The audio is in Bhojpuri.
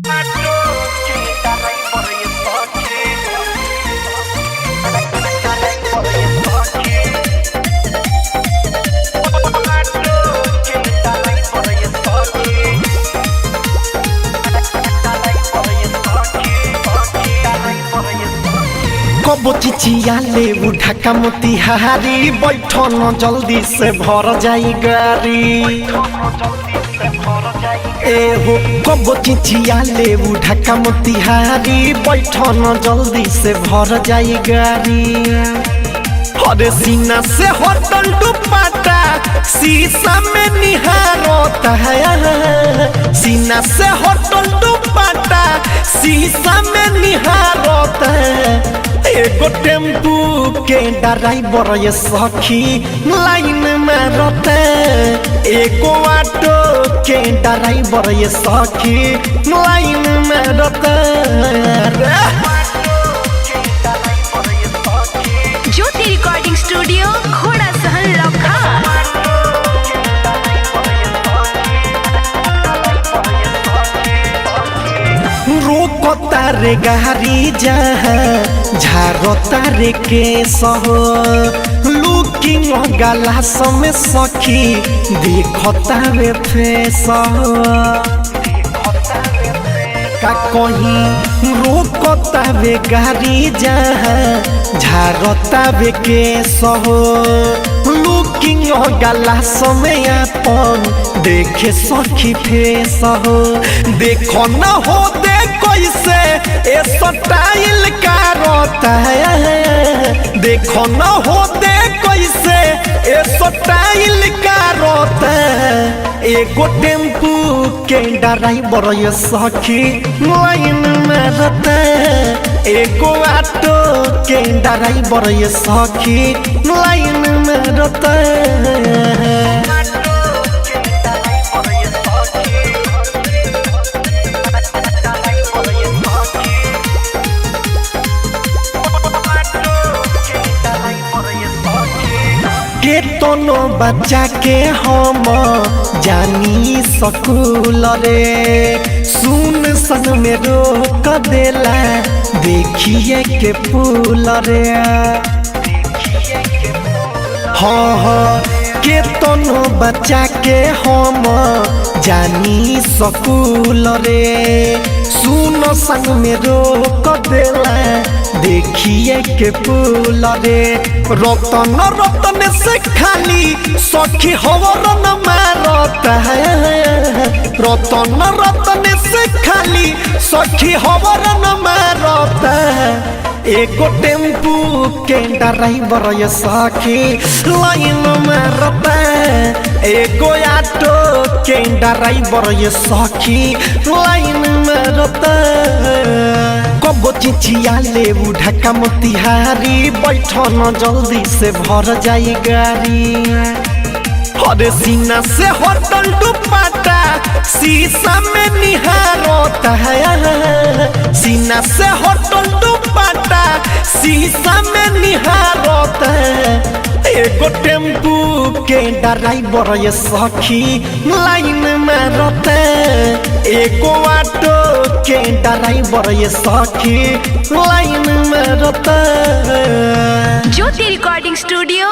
कबो चिचिया ले ढाका मोतिहारी बैठो न जल्दी से भर जाई गाड़ी। ए हो कबो चिचिया ले ढाका मोतिहारी बैठो न जल्दी से भर जाई गाड़ी। अरे सीना से होटल दुपट्टा शीशा में निहारता है। सीना से होटल दुपट्टा शीशा में निहारता है। एगो टेम्पू के ड्राइवर ये सखी लाइन में रहते। एगो ऑटो के ड्राइवर ये सखी लाइन में रहते। ज्योति रिकॉर्डिंग स्टूडियो घोड़ा सहन लखा। रोकता रे गाड़ी जहाँ झारता रे केस हो। लुकिंग गलास में सखी देखता रे फेस हो। का कहीं रोकता वे गाड़ी जहाँ झारता वे केस हो। लुकिंग गलास में अपन देखे सखी फेस हो। देखो न हो दे कैसे ए स्टाइल का रोता है। देखो न हो दे कैसे ए स्टाइल का रोता है। एगो टेम्पू के ड्राइवर ये सखी लाइन में रहता है। एगो ऑटो के ड्राइवर ये सखी लाइन में रहता है। के तोनो बच्चा के हम जानी स्कूल रे। सुन सन में रोक देला देखिए के फूल रे। हाँ हाँ के तोनो बच्चा के हम जानी स्कूल रे। सुन संग में रोक देला देखिए के फूल रे। रतन रतन से खाली सखी हवर न मारता है। रतन रतन से खाली सखी हवर न मारता है। एगो टेम्पू के ड्राइवर ये सखी लाइन में रहता है। एगो ऑटो के ड्राइवर ये सखी लाइन में रहता है। कबो चिचिया ले ढाका मोतिहारी बैठो न जल्दी से भर जाई गाड़ी। अरे सीना से होटल दुपट्टा शीशा में निहारता है। सीना से होटल दुपट्टा शीशा में निहारता है। एगो टेम्पू के ड्राइवर ये सखी लाइन में रहता है। एगो ऑटो के ड्राइवर ये सखी लाइन में रहता है। ज्योति रिकॉर्डिंग स्टूडियो